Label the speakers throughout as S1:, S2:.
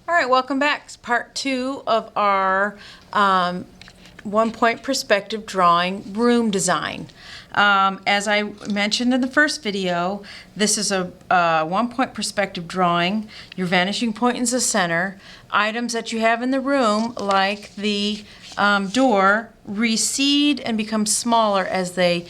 S1: All right, welcome back. It's part 2 of our one-point perspective drawing room design. As I mentioned in the first video, this is a one-point perspective drawing. Your vanishing point is the center. Items that you have in the room, like the door, recede and become smaller as they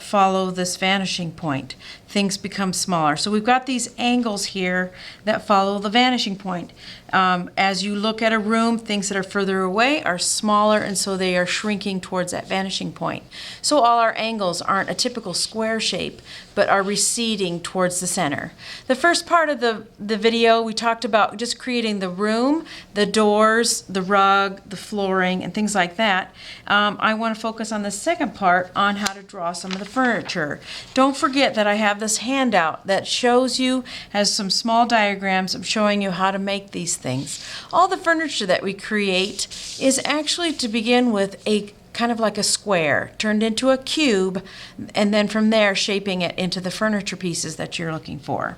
S1: follow this vanishing point. Things become smaller. So we've got these angles here that follow the vanishing point. As you look at a room, things that are further away are smaller, and so they are shrinking towards that vanishing point. So all our angles aren't a typical square shape, but are receding towards the center. The first part of the video, we talked about just creating the room, the doors, the rug, the flooring, and things like that. I want to focus on the second part on how to draw some of the furniture. Don't forget that I have this handout that shows you, has some small diagrams of showing you how to make these things. All the furniture that we create is actually, to begin with, a kind of like a square turned into a cube, and then from there shaping it into the furniture pieces that you're looking for.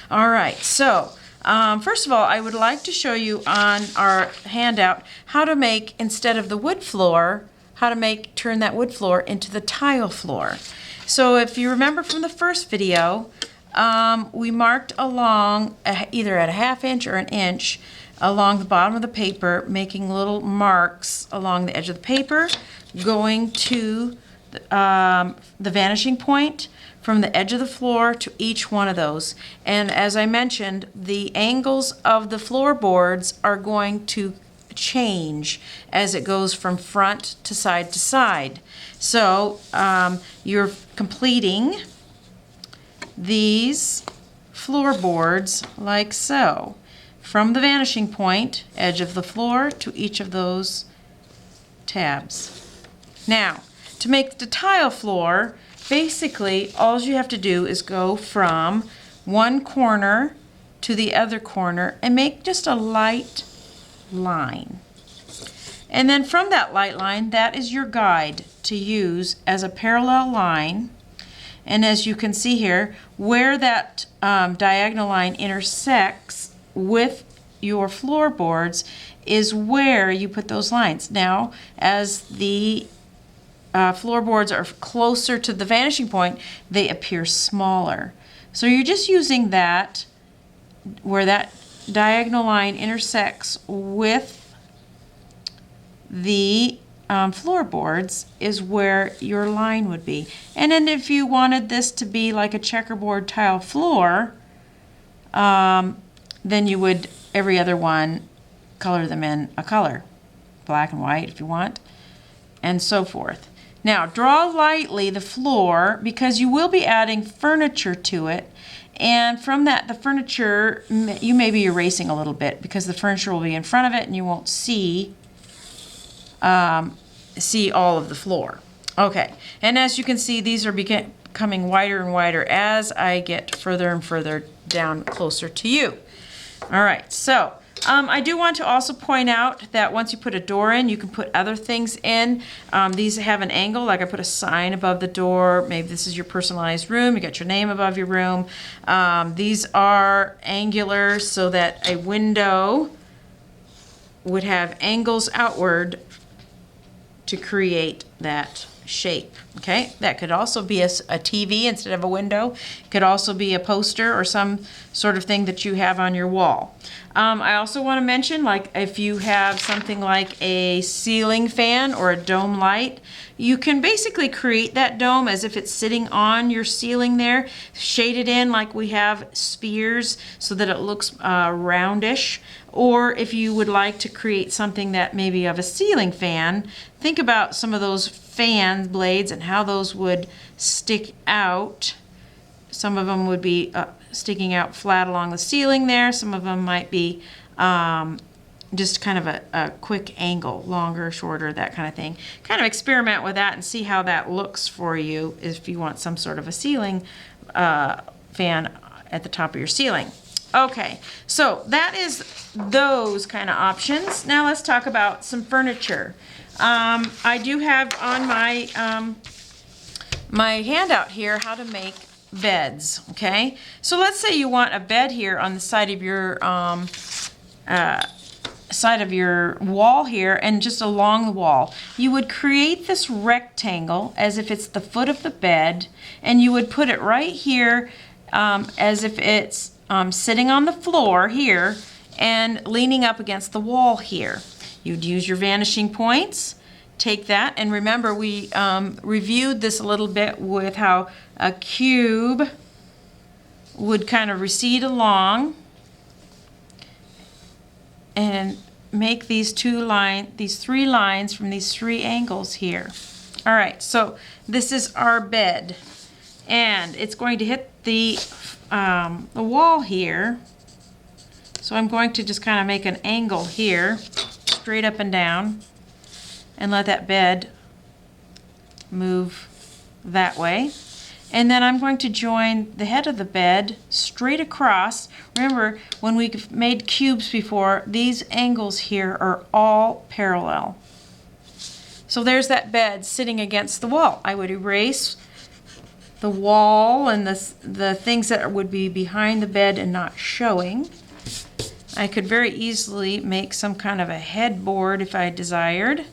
S1: All right, so first of all, I would like to show you on our handout how to make, instead of the wood floor, how to turn that wood floor into the tile floor. So if you remember from the first video, we marked along either at a 1/2 inch or an inch along the bottom of the paper, making little marks along the edge of the paper, going to the vanishing point from the edge of the floor to each one of those. And as I mentioned, the angles of the floorboards are going to change as it goes from front to side to side. So you're completing these floorboards like so, from the vanishing point, edge of the floor, to each of those tabs. Now, to make the tile floor, basically all you have to do is go from one corner to the other corner and make just a light line. And then from that light line, that is your guide to use as a parallel line. And as you can see here, where that diagonal line intersects with your floorboards is where you put those lines. Now, as the floorboards are closer to the vanishing point, they appear smaller. So you're just using that, where that diagonal line intersects with the floorboards is where your line would be. And then if you wanted this to be like a checkerboard tile floor, then you would, every other one, color them in a color, black and white if you want, and so forth. Now, draw lightly the floor, because you will be adding furniture to it, and from that, the furniture, you may be erasing a little bit because the furniture will be in front of it and you won't see all of the floor. Okay, and as you can see, these are becoming wider and wider as I get further and further down closer to you. All right, so I do want to also point out that once you put a door in, you can put other things in. These have an angle, like I put a sign above the door. Maybe this is your personalized room. You got your name above your room. These are angular, so that a window would have angles outward to create that shape. Okay, that could also be a TV instead of a window. It could also be a poster or some sort of thing that you have on your wall. I also want to mention, like if you have something like a ceiling fan or a dome light, you can basically create that dome as if it's sitting on your ceiling there, shade it in like we have spheres so that it looks roundish. Or if you would like to create something that maybe of a ceiling fan, think about some of those fan blades and how those would stick out. Some of them would be sticking out flat along the ceiling there. Some of them might be just kind of a quick angle, longer, shorter, that kind of thing. Kind of experiment with that and see how that looks for you if you want some sort of a ceiling fan at the top of your ceiling. Okay, so that is those kind of options. Now let's talk about some furniture. I do have on my my handout here how to make beds. Okay, so let's say you want a bed here on the side of your side of your wall here and just along the wall. You would create this rectangle as if it's the foot of the bed, and you would put it right here as if it's sitting on the floor here and leaning up against the wall here. You'd use your vanishing points, take that, and remember we reviewed this a little bit with how a cube would kind of recede along and make these three lines from these three angles here. All right, so this is our bed, and it's going to hit the wall here. So I'm going to just kind of make an angle here, straight up and down, and let that bed move that way. And then I'm going to join the head of the bed straight across. Remember, when we've made cubes before, these angles here are all parallel. So there's that bed sitting against the wall. I would erase the wall and the things that would be behind the bed and not showing. I could very easily make some kind of a headboard if I desired.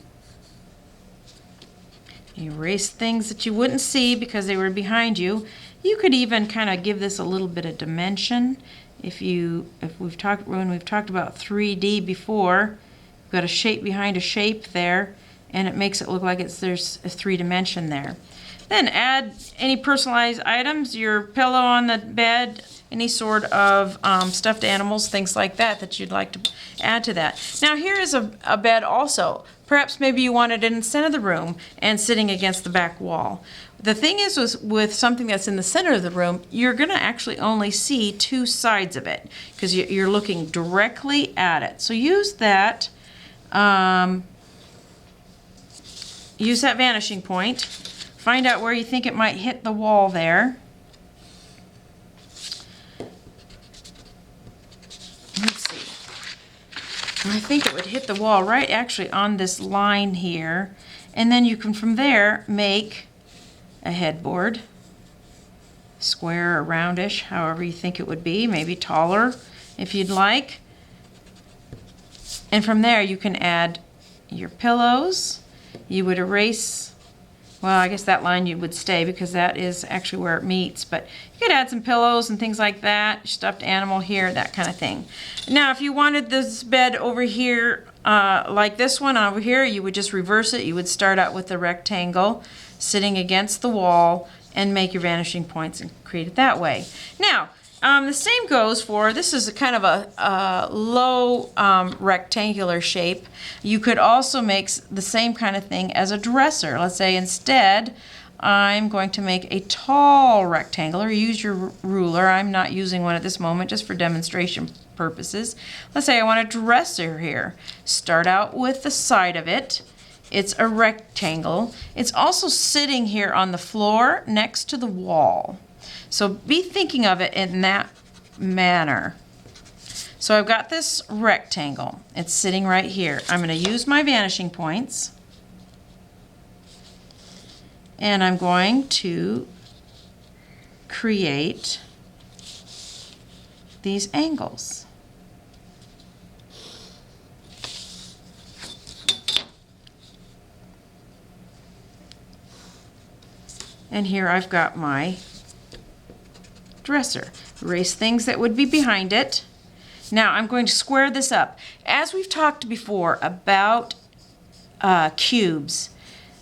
S1: Erase things that you wouldn't see because they were behind you. You could even kind of give this a little bit of dimension. When we've talked about 3D before, you've got a shape behind a shape there, and it makes it look like there's a 3-dimension there. Then add any personalized items, your pillow on the bed, any sort of stuffed animals, things like that you'd like to add to that. Now here is a bed also. Perhaps maybe you want it in the center of the room and sitting against the back wall. The thing is with something that's in the center of the room, you're going to actually only see two sides of it because you're looking directly at it. So use that vanishing point. Find out where you think it might hit the wall there. Let's see. I think it would hit the wall right actually on this line here. And then you can from there make a headboard, square or roundish, however you think it would be, maybe taller if you'd like. And from there you can add your pillows. You would erase, well, I guess that line you would stay because that is actually where it meets, but you could add some pillows and things like that, stuffed animal here, that kind of thing. Now, if you wanted this bed over here, like this one over here, you would just reverse it. You would start out with the rectangle sitting against the wall and make your vanishing points and create it that way. Now, the same goes for, this is a kind of a low rectangular shape. You could also make the same kind of thing as a dresser. Let's say instead I'm going to make a tall rectangle, or use your ruler. I'm not using one at this moment just for demonstration purposes. Let's say I want a dresser here. Start out with the side of it. It's a rectangle. It's also sitting here on the floor next to the wall. So be thinking of it in that manner. So I've got this rectangle. It's sitting right here. I'm going to use my vanishing points. And I'm going to create these angles. And here I've got my dresser. Erase things that would be behind it. Now I'm going to square this up. As we've talked before about cubes,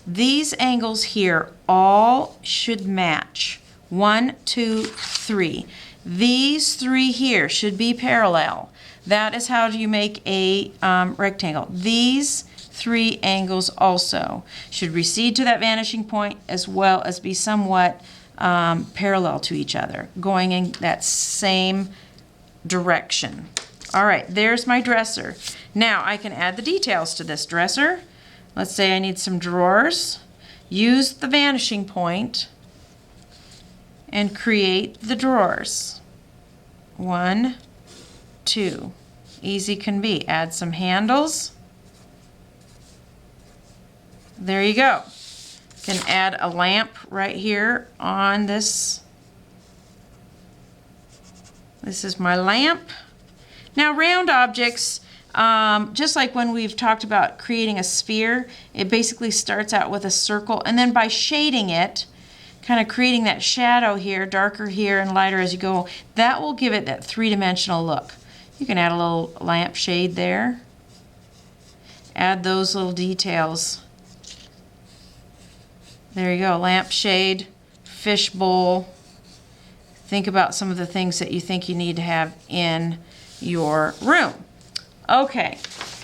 S1: these angles here all should match. 1, 2, 3. These three here should be parallel. That is how you make a rectangle. These three angles also should recede to that vanishing point as well as be somewhat parallel to each other, going in that same direction. All right, there's my dresser. Now I can add the details to this dresser. Let's say I need some drawers. Use the vanishing point and create the drawers. 1, 2. Easy can be. Add some handles. There you go. Can add a lamp right here on this. This is my lamp. Now round objects, just like when we've talked about creating a sphere, it basically starts out with a circle, and then by shading it, kind of creating that shadow here, darker here and lighter as you go, that will give it that three-dimensional look. You can add a little lamp shade there. Add those little details. There you go, lamp shade, fish bowl. Think about some of the things that you think you need to have in your room. Okay,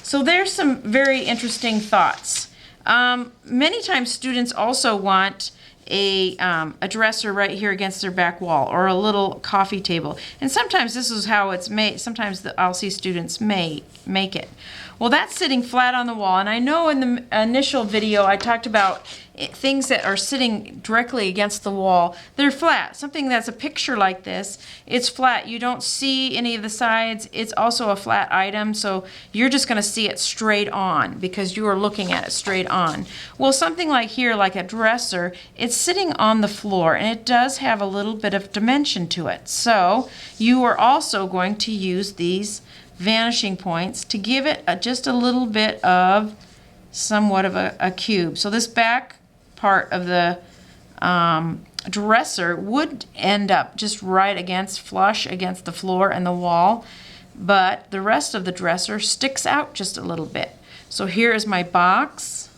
S1: so there's some very interesting thoughts. Many times students also want a dresser right here against their back wall, or a little coffee table. And sometimes this is how it's made. Sometimes I'll see students make it. Well, that's sitting flat on the wall. And I know in the initial video I talked about things that are sitting directly against the wall. They're flat. Something that's a picture like this, it's flat. You don't see any of the sides. It's also a flat item, so you're just going to see it straight on because you are looking at it straight on. Well, something like here, like a dresser, it's sitting on the floor, and it does have a little bit of dimension to it. So you are also going to use these vanishing points to give it just a little bit of somewhat of a cube. So this back part of the dresser would end up just right against, flush against the floor and the wall, but the rest of the dresser sticks out just a little bit. So here is my box,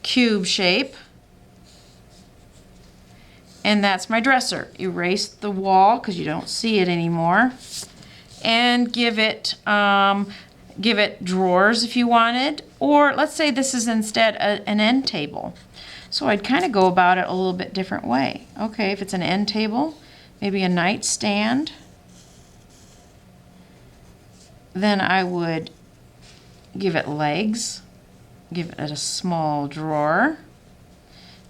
S1: cube shape, and that's my dresser. Erase the wall because you don't see it anymore, and give it drawers if you wanted, or let's say this is instead an end table. So I'd kind of go about it a little bit different way. Okay, if it's an end table, maybe a nightstand, then I would give it legs, give it a small drawer.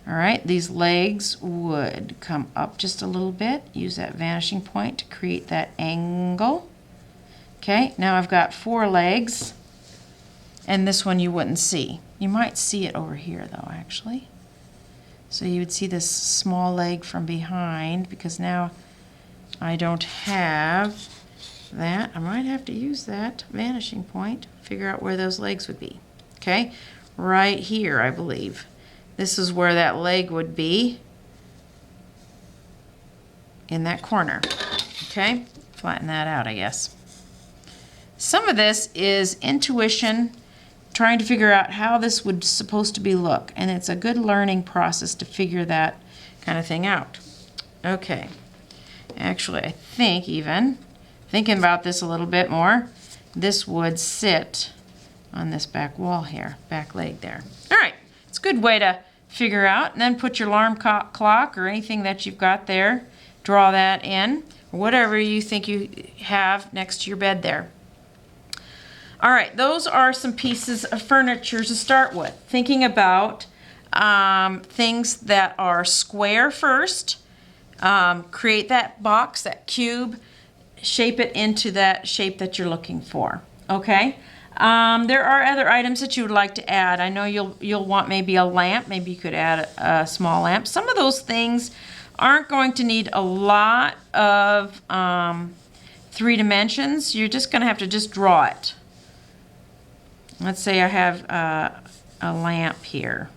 S1: All right, these legs would come up just a little bit. Use that vanishing point to create that angle. Okay, now I've got 4 legs, and this one you wouldn't see. You might see it over here though, actually. So you would see this small leg from behind, because now I don't have that. I might have to use that vanishing point, figure out where those legs would be. Okay, right here, I believe. This is where that leg would be, in that corner. Okay, flatten that out, I guess. Some of this is intuition, trying to figure out how this would supposed to be look, and it's a good learning process to figure that kind of thing out. Okay, actually I think, even thinking about this a little bit more, this would sit on this back wall here, back leg there. All right, it's a good way to figure out, and then put your alarm clock or anything that you've got there, draw that in, or whatever you think you have next to your bed there. All right, those are some pieces of furniture to start with. Thinking about things that are square first, create that box, that cube, shape it into that shape that you're looking for, okay? There are other items that you would like to add. I know you'll want maybe a lamp. Maybe you could add a small lamp. Some of those things aren't going to need a lot of 3 dimensions. You're just going to have to just draw it. Let's say I have a lamp here.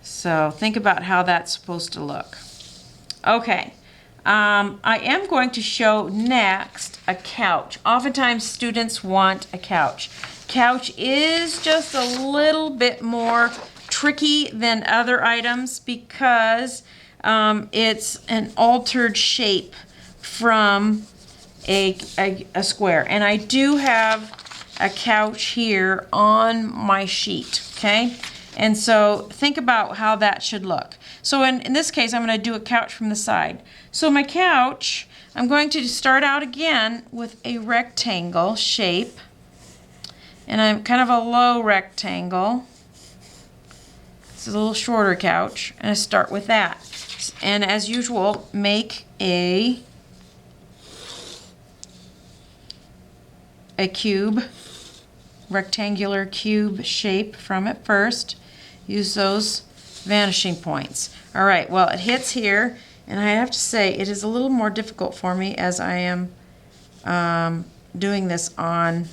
S1: So think about how that's supposed to look. Okay. I am going to show next a couch. Oftentimes students want a couch. Couch is just a little bit more tricky than other items because it's an altered shape from a square. And I do have a couch here on my sheet, okay? And so think about how that should look. So in this case, I'm going to do a couch from the side. So my couch, I'm going to start out again with a rectangle shape. And I'm kind of a low rectangle. This is a little shorter couch. And I start with that. And as usual, make a cube, rectangular cube shape from it first. Use those vanishing points. All right, well, it hits here, and I have to say it is a little more difficult for me as I am doing this on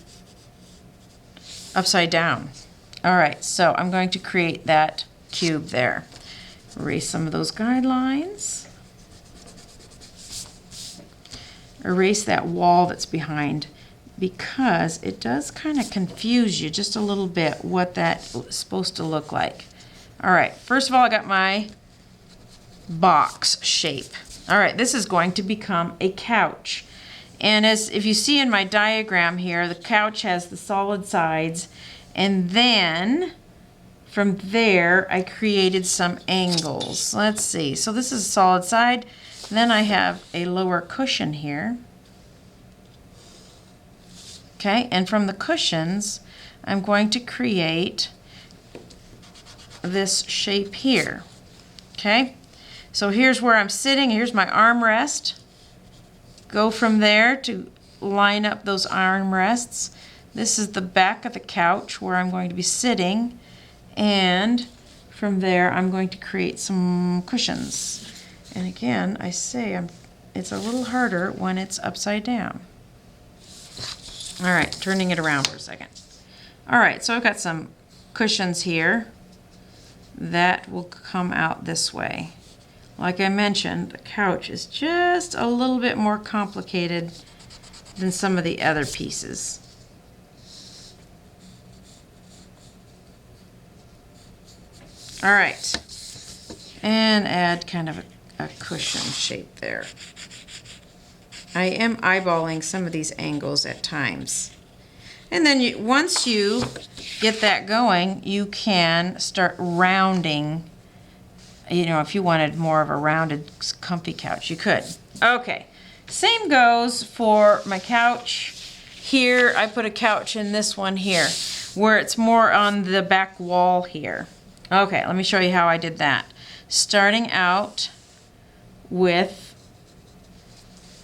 S1: upside down. All right, so I'm going to create that cube there. Erase some of those guidelines. Erase that wall that's behind, because it does kind of confuse you just a little bit what that's supposed to look like. All right, first of all, I got my box shape. All right, this is going to become a couch. And as if you see in my diagram here, the couch has the solid sides, and then from there I created some angles. Let's see, so this is a solid side, then I have a lower cushion here. Okay, and from the cushions I'm going to create this shape here. Okay, so here's where I'm sitting, here's my armrest. Go from there to line up those armrests. This is the back of the couch where I'm going to be sitting, and from there I'm going to create some cushions. And again, I say it's a little harder when it's upside down. All right, turning it around for a second. All right, so I've got some cushions here that will come out this way. Like I mentioned, the couch is just a little bit more complicated than some of the other pieces. All right, and add kind of a cushion shape there. I am eyeballing some of these angles at times. And then once you get that going, you can start rounding. You know, if you wanted more of a rounded, comfy couch, you could. Okay, same goes for my couch. Here, I put a couch in this one here, where it's more on the back wall here. Okay, let me show you how I did that. Starting out with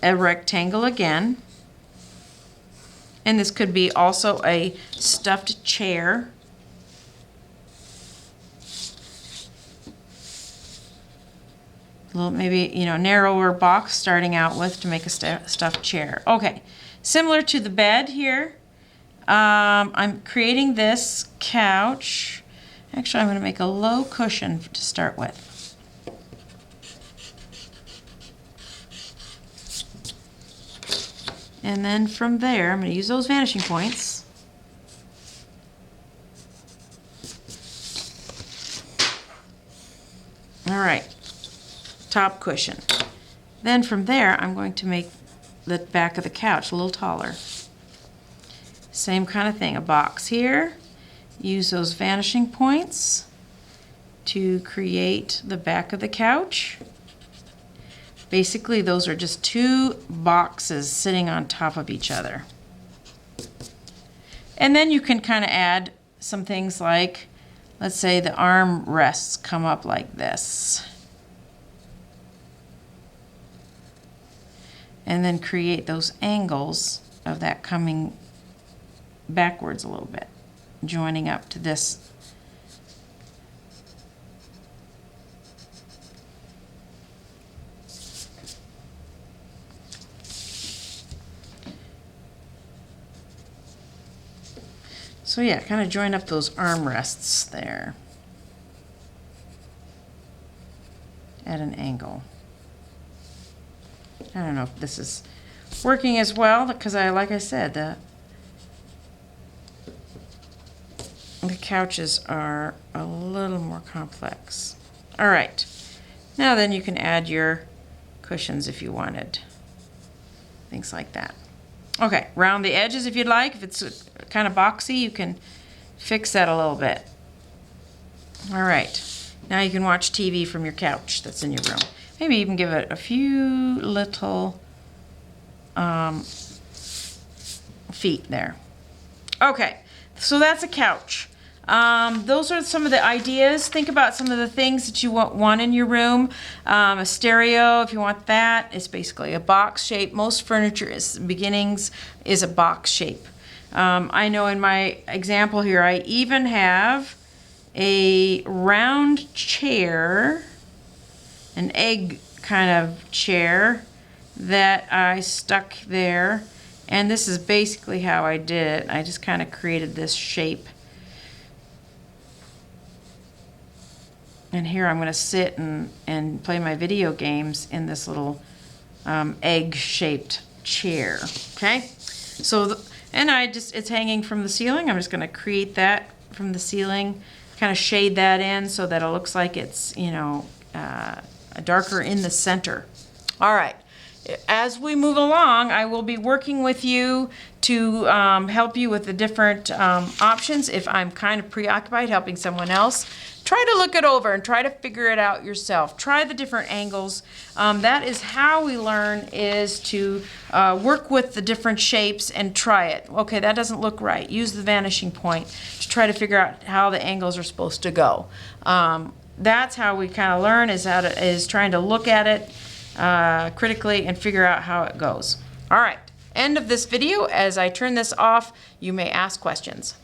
S1: a rectangle again. And this could be also a stuffed chair. A little, maybe, you know, narrower box starting out with to make a stuffed chair. Okay, similar to the bed here, I'm creating this couch. Actually, I'm going to make a low cushion to start with. And then from there, I'm going to use those vanishing points. All right. Top cushion. Then from there, I'm going to make the back of the couch a little taller. Same kind of thing, a box here. Use those vanishing points to create the back of the couch. Basically, those are just two boxes sitting on top of each other. And then you can kind of add some things like, let's say the arm rests come up like this. And then create those angles of that coming backwards a little bit, joining up to this. So yeah, kind of join up those armrests there at an angle. I don't know if this is working as well because like I said, the couches are a little more complex. All right, now then you can add your cushions if you wanted, things like that. Okay, round the edges if you'd like. If it's kind of boxy, you can fix that a little bit. All right, now you can watch TV from your couch that's in your room. Maybe even give it a few little feet there. Okay, so that's a couch. Those are some of the ideas. Think about some of the things that you want in your room. A stereo, if you want that, it's basically a box shape. Most furniture beginnings is a box shape. I know in my example here, I even have a round chair, an egg kind of chair that I stuck there, And this is basically how I did it. I just kind of created this shape. And here I'm going to sit and play my video games in this little egg-shaped chair. Okay? So, and it's hanging from the ceiling. I'm just going to create that from the ceiling, kind of shade that in so that it looks like it's, you know, darker in the center. All right. As we move along, I will be working with you to help you with the different options. If I'm kind of preoccupied helping someone else, try to look it over and try to figure it out yourself. Try the different angles. That is how we learn, is to work with the different shapes and try it. Okay, that doesn't look right. Use the vanishing point to try to figure out how the angles are supposed to go. That's how we kind of learn, is trying to look at it critically and figure out how it goes. All right, end of this video. As I turn this off, you may ask questions.